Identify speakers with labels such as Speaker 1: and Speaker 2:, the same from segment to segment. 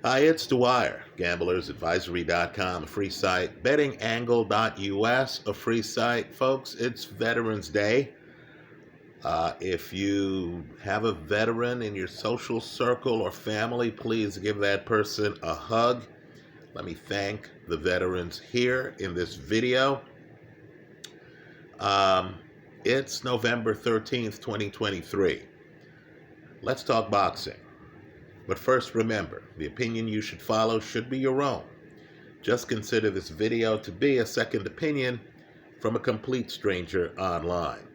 Speaker 1: Hi, it's Dwyer, gamblersadvisory.com, a free site, bettingangle.us, a free site. Folks, it's Veterans Day. If you have a veteran in your social circle or family, please give that person a hug. Let me thank the veterans here in this video. It's November 13th, 2023. Let's talk boxing. But first, remember, the opinion you should follow should be your own. Just consider this video to be a second opinion from a complete stranger online.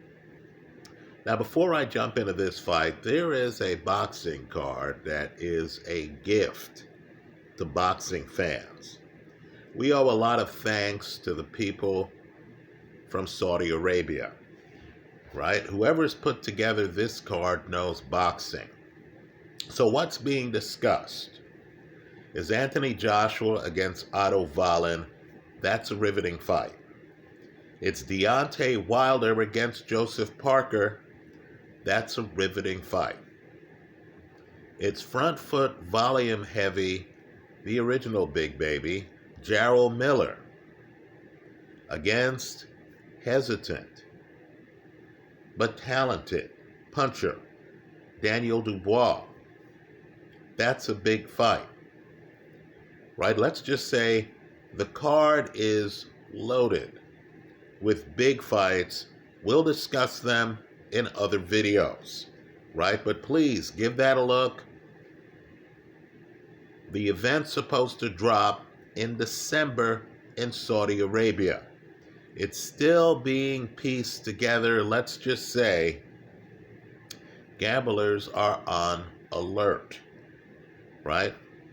Speaker 1: Now, before I jump into this fight, there is a boxing card that is a gift to boxing fans. We owe a lot of thanks to the people from Saudi Arabia, right? Whoever's put together this card knows boxing. So what's being discussed is Anthony Joshua against Otto Wallin. That's a riveting fight. It's Deontay Wilder against Joseph Parker. That's a riveting fight. It's front foot volume heavy, the original big baby, Jarrell Miller against hesitant but talented puncher, Daniel Dubois. That's a big fight, right? Let's just say the card is loaded with big fights. We'll discuss them in other videos, right? But please give that a look. The event's supposed to drop in December in Saudi Arabia. It's still being pieced together. Let's just say gamblers are on alert. Right?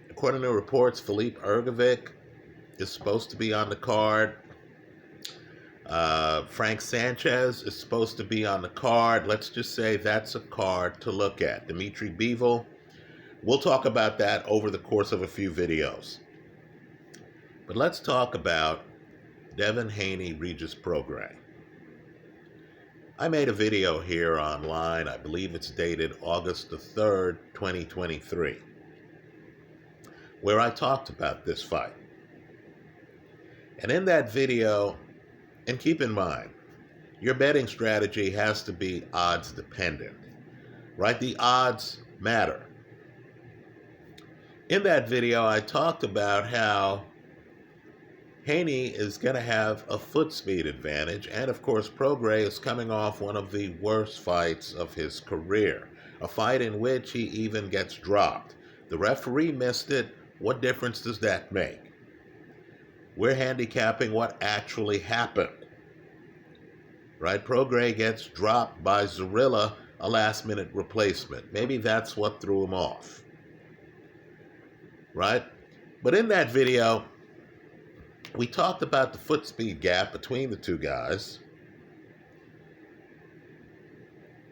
Speaker 1: According to reports, Filip Ergovic is supposed to be on the card. Frank Sanchez is supposed to be on the card. Let's just say that's a card to look at. Dimitri Bivol. We'll talk about that over the course of a few videos. But let's talk about Devin Haney, Regis Prograis. I made a video here online. I believe it's dated August the 3rd, 2023. Where I talked about this fight. And in that video, and keep in mind, your betting strategy has to be odds dependent, right? The odds matter. In that video, I talked about how Haney is going to have a foot speed advantage, and of course, Prograis is coming off one of the worst fights of his career, a fight in which he even gets dropped. The referee missed it. What difference does that make? We're handicapping what actually happened. Right? Prograis gets dropped by Zarilla, a last-minute replacement. Maybe that's what threw him off. Right? But in that video, we talked about the foot speed gap between the two guys.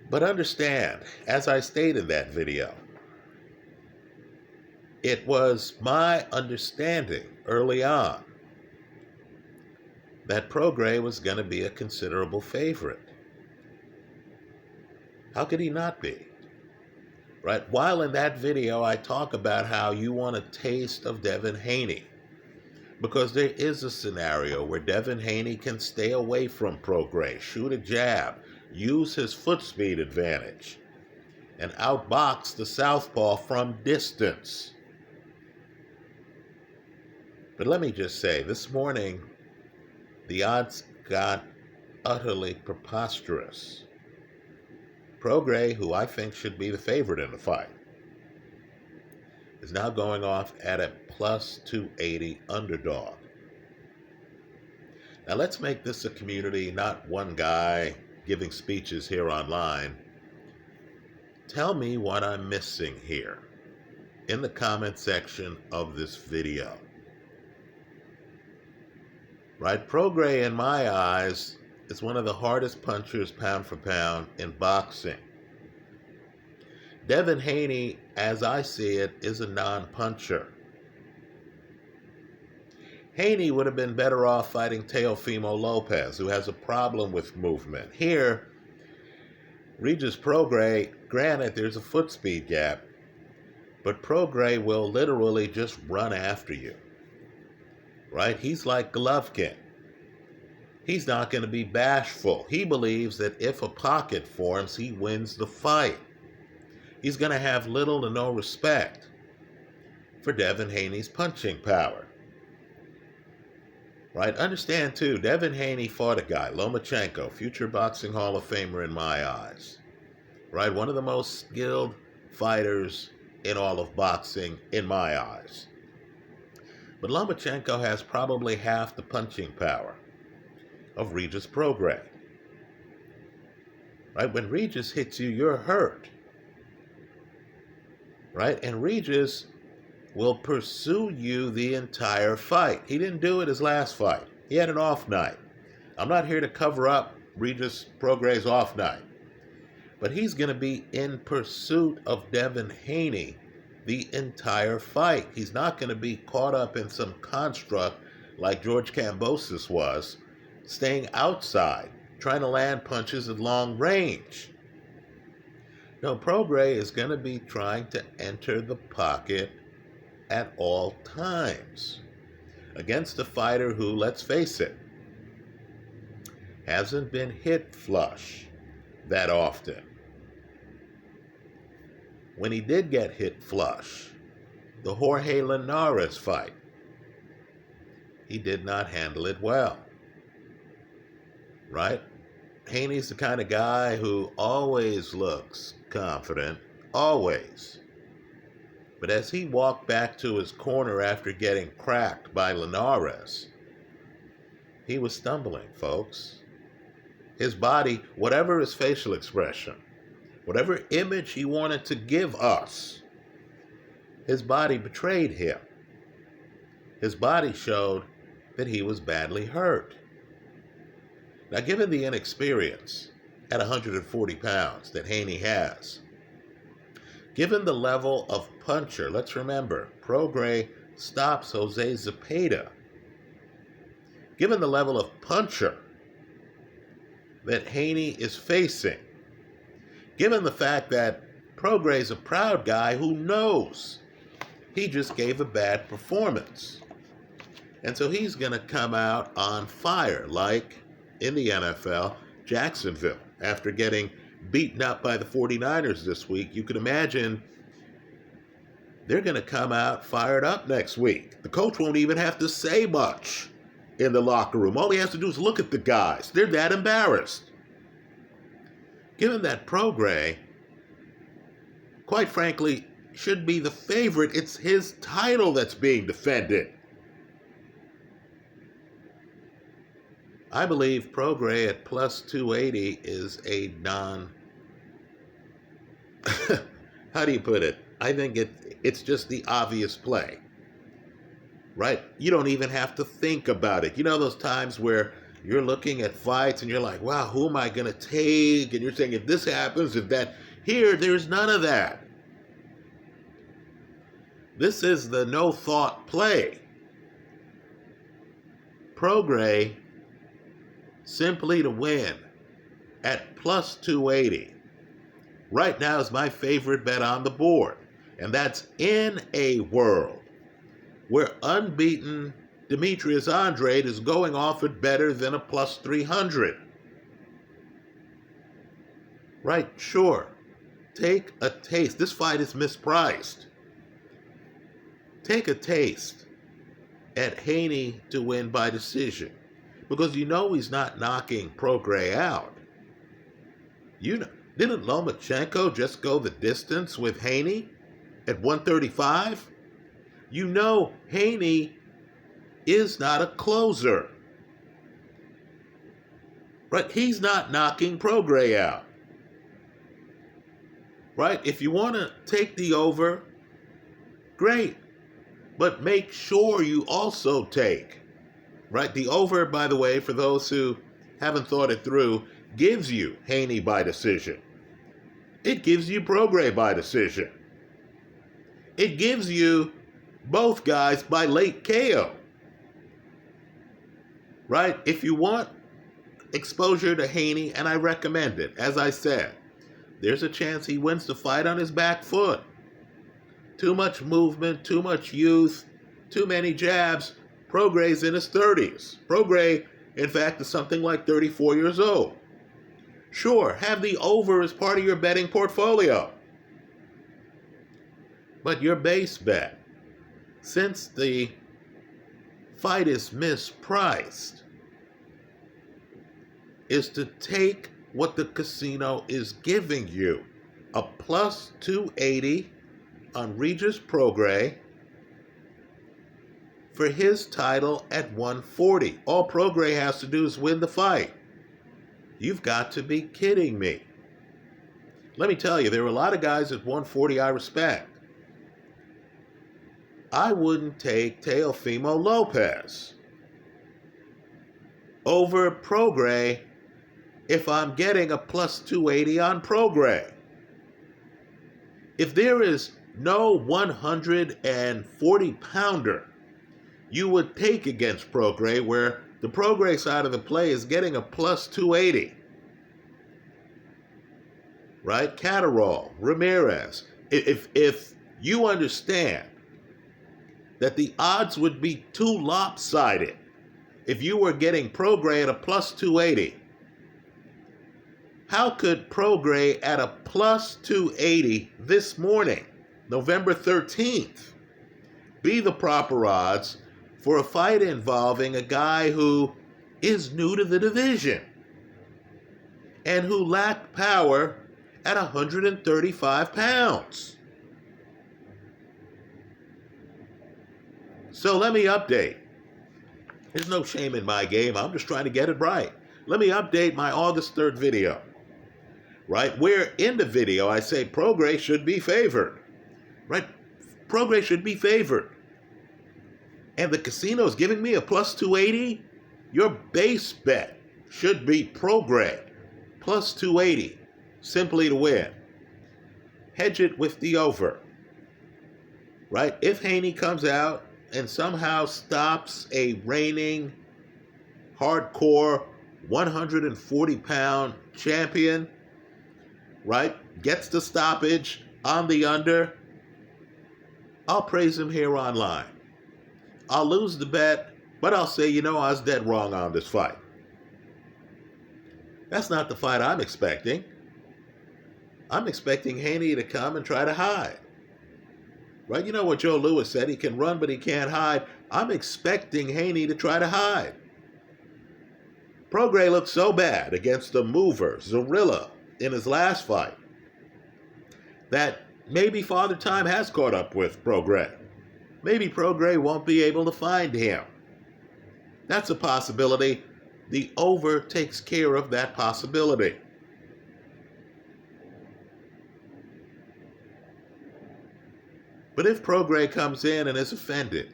Speaker 1: But understand, as I stated in that video, it was my understanding early on that Prograis was going to be a considerable favorite. How could he not be? Right? While in that video, I talk about how you want a taste of Devin Haney, because there is a scenario where Devin Haney can stay away from Prograis, shoot a jab, use his foot speed advantage, and outbox the Southpaw from distance. But let me just say, this morning, the odds got utterly preposterous. Prograis, who I think should be the favorite in the fight, is now going off at a plus 280 underdog. Now let's make this a community, not one guy giving speeches here online. Tell me what I'm missing here in the comment section of this video. Right? Prograis, in my eyes, is one of the hardest punchers pound for pound in boxing. Devin Haney, as I see it, is a non-puncher. Haney would have been better off fighting Teofimo Lopez, who has a problem with movement. Here, Regis Prograis, granted, there's a foot speed gap, But Prograis will literally just run after you, right? He's like Golovkin. He's not going to be bashful. He believes that if a pocket forms, he wins the fight. He's going to have little to no respect for Devin Haney's punching power. Right? Understand, too, Devin Haney fought a guy, Lomachenko, future boxing Hall of Famer in my eyes. Right? One of the most skilled fighters in all of boxing in my eyes. But Lomachenko has probably half the punching power of Regis Prograis. Right? When Regis hits you, you're hurt. Right? And Regis will pursue you the entire fight. He didn't do it his last fight. He had an off night. I'm not here to cover up Regis Prograis' off night. But he's going to be in pursuit of Devin Haney the entire fight. He's not going to be caught up in some construct like George Kambosos was, staying outside, trying to land punches at long range. No, Prograis is going to be trying to enter the pocket at all times against a fighter who, let's face it, hasn't been hit flush that often. When he did get hit flush, the Jorge Linares fight, he did not handle it well. Right? Haney's the kind of guy who always looks confident, always. But as he walked back to his corner after getting cracked by Linares, he was stumbling, folks. His body, whatever his facial expression, whatever image he wanted to give us, his body betrayed him. His body showed that he was badly hurt. Now, given the inexperience at 140 pounds that Haney has, given the level of puncher, let's remember, Prograis stops Jose Zepeda. Given the level of puncher that Haney is facing, given the fact that Prograis is a proud guy who knows he just gave a bad performance. And so he's going to come out on fire, like in the NFL, Jacksonville, after getting beaten up by the 49ers this week. You can imagine they're going to come out fired up next week. The coach won't even have to say much in the locker room. All he has to do is look at the guys. They're that embarrassed. Given that Prograis, quite frankly, should be the favorite, it's his title that's being defended. I believe Prograis at plus 280 is a how do you put it? I think it's just the obvious play, right? You don't even have to think about it. You know those times where you're looking at fights and you're like, wow, who am I going to take? And you're saying, if this happens, if that, here, there's none of that. This is the no thought play. Prograis simply to win at plus 280 right now is my favorite bet on the board. And that's in a world where unbeaten Demetrius Andrade is going off at better than a plus 300. Right, sure. Take a taste. This fight is mispriced. Take a taste at Haney to win by decision. Because you know he's not knocking Prograis out. You know, didn't Lomachenko just go the distance with Haney at 135? You know Haney is not a closer. Right? He's not knocking Prograis out. Right? If you want to take the over, great. But make sure you also take, right? The over, by the way, for those who haven't thought it through, gives you Haney by decision. It gives you Prograis by decision. It gives you both guys by late KO. Right? If you want exposure to Haney, and I recommend it, as I said, there's a chance he wins the fight on his back foot. Too much movement, too much youth, too many jabs. Prograis in his 30s. Prograis, in fact, is something like 34 years old. Sure, have the over as part of your betting portfolio. But your base bet, since the fight is mispriced, is to take what the casino is giving you. A plus 280 on Regis Prograis for his title at 140. All Prograis has to do is win the fight. You've got to be kidding me. Let me tell you, there are a lot of guys at 140 I respect. I wouldn't take Teofimo Lopez over Prograis if I'm getting a plus 280 on Prograis. If there is no 140-pounder you would take against Prograis, where the Prograis side of the play is getting a plus 280, right? Catterall, Ramirez. If you understand that the odds would be too lopsided if you were getting Prograis at a plus 280, how could Prograis at a plus 280 this morning, November 13th, be the proper odds for a fight involving a guy who is new to the division and who lacked power at 135 pounds? So let me update. There's no shame in my game. I'm just trying to get it right. Let me update my August 3rd video, right? Where in the video I say Prograis should be favored, right? Prograis should be favored. And the casino is giving me a plus 280? Your base bet should be Prograis plus 280, simply to win. Hedge it with the over, right? If Haney comes out and somehow stops a reigning hardcore 140-pound champion, right, gets the stoppage on the under, I'll praise him here online. I'll lose the bet, but I'll say, I was dead wrong on this fight. That's not the fight I'm expecting. I'm expecting Haney to come and try to hide. Right? You know what Joe Louis said, he can run, but he can't hide. I'm expecting Haney to try to hide. Prograis looked so bad against the mover, Zorilla, in his last fight, that maybe Father Time has caught up with Prograis. Maybe Prograis won't be able to find him. That's a possibility. The over takes care of that possibility. But if Prograis comes in and is offended,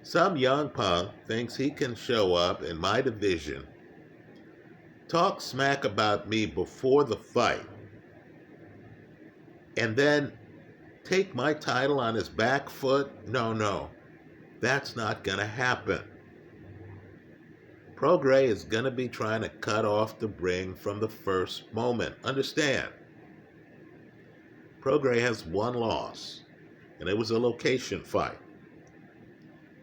Speaker 1: some young punk thinks he can show up in my division, talk smack about me before the fight, and then take my title on his back foot? No, that's not going to happen. Prograis is going to be trying to cut off the ring from the first moment. Understand, Prograis has one loss, and it was a location fight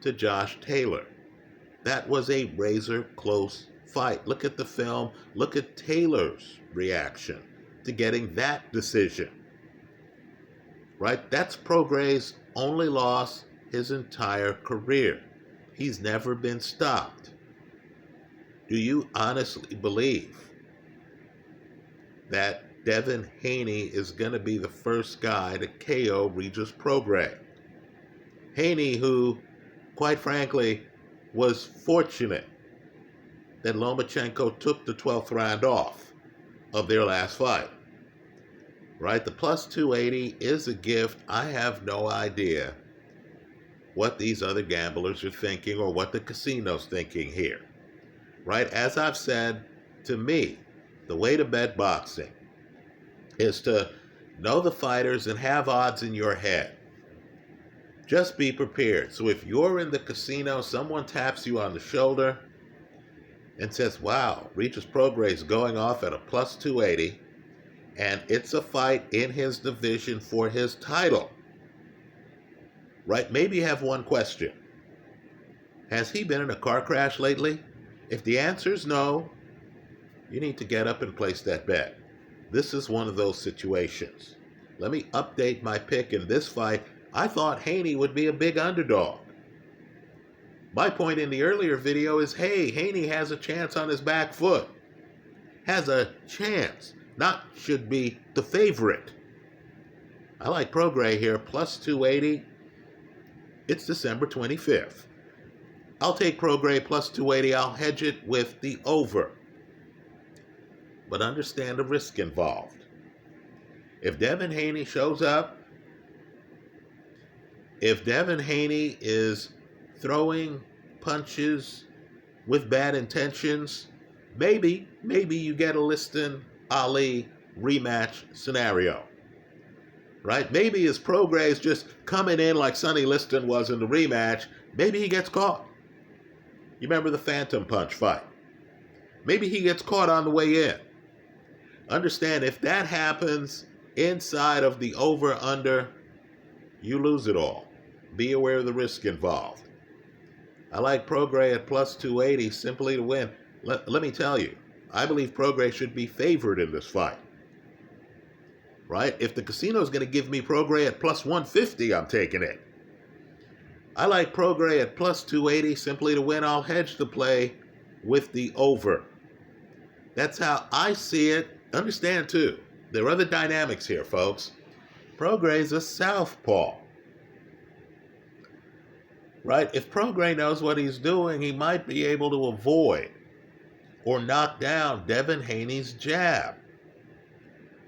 Speaker 1: to Josh Taylor. That was a razor-close fight. Look at the film. Look at Taylor's reaction to getting that decision. Right? That's Prograis' only loss his entire career. He's never been stopped. Do you honestly believe that Devin Haney is going to be the first guy to KO Regis Prograis? Haney, who, quite frankly, was fortunate that Lomachenko took the 12th round off of their last fight. Right? The plus 280 is a gift. I have no idea what these other gamblers are thinking or what the casino's thinking here. Right? As I've said, to me, the way to bet boxing is to know the fighters and have odds in your head. Just be prepared. So if you're in the casino, someone taps you on the shoulder and says, wow, Regis Prograis is going off at a plus 280, And it's a fight in his division for his title. Right? Maybe you have one question. Has he been in a car crash lately? If the answer is no, you need to get up and place that bet. This is one of those situations. Let me update my pick in this fight. I thought Haney would be a big underdog. My point in the earlier video is, hey, Haney has a chance on his back foot. Has a chance, not should be the favorite. I like Prograis here, plus 280. It's December 25th. I'll take Prograis plus 280. I'll hedge it with the over. But understand the risk involved. If Devin Haney shows up, if Devin Haney is throwing punches with bad intentions, maybe you get a Liston Ali rematch scenario. Right? Maybe his Prograis just coming in like Sonny Liston was in the rematch. Maybe he gets caught. You remember the Phantom Punch fight? Maybe he gets caught on the way in. Understand, if that happens inside of the over-under, you lose it all. Be aware of the risk involved. I like Prograis at plus 280 simply to win. Let me tell you, I believe Prograis should be favored in this fight. Right? If the casino is going to give me Prograis at plus 150, I'm taking it. I like Prograis at plus 280 simply to win. I'll hedge the play with the over. That's how I see it. Understand, too, there are other dynamics here, folks. Prograis is a southpaw. Right? If Prograis knows what he's doing, he might be able to avoid or knock down Devin Haney's jab.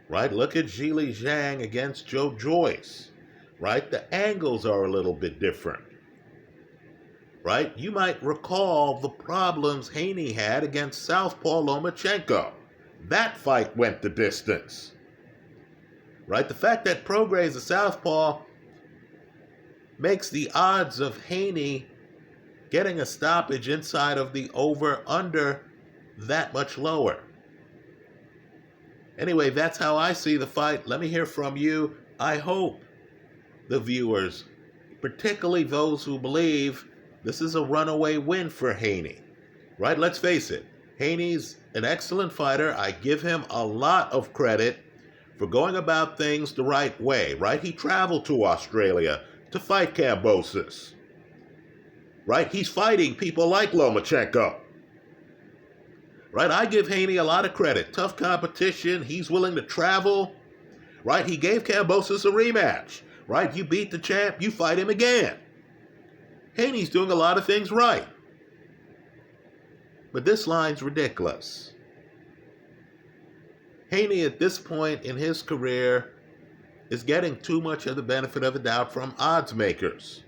Speaker 1: Right? Look at Zhili Zhang against Joe Joyce. Right? The angles are a little bit different. Right? You might recall the problems Haney had against Southpaw Lomachenko. That fight went the distance. Right? The fact that Prograis is a southpaw makes the odds of Haney getting a stoppage inside of the over-under that much lower. Anyway, that's how I see the fight. Let me hear from you. I hope the viewers, particularly those who believe this is a runaway win for Haney. Right? Let's face it. Haney's an excellent fighter. I give him a lot of credit for going about things the right way. Right? He traveled to Australia to fight Kambosos. Right? He's fighting people like Lomachenko. Right? I give Haney a lot of credit. Tough competition. He's willing to travel. Right? He gave Kambosos a rematch. Right? You beat the champ, you fight him again. Haney's doing a lot of things right. But this line's ridiculous. Haney, at this point in his career, is getting too much of the benefit of the doubt from odds makers.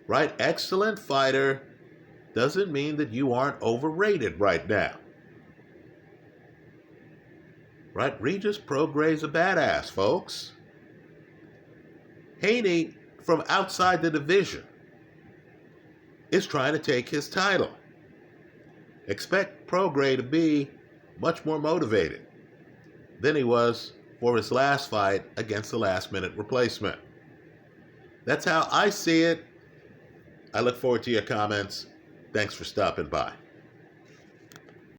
Speaker 1: Right? Excellent fighter doesn't mean that you aren't overrated right now. Right? Regis Prograis a badass, folks. Haney, from outside the division, is trying to take his title. Expect Prograis to be much more motivated than he was for his last fight against the last-minute replacement. That's how I see it. I look forward to your comments. Thanks for stopping by.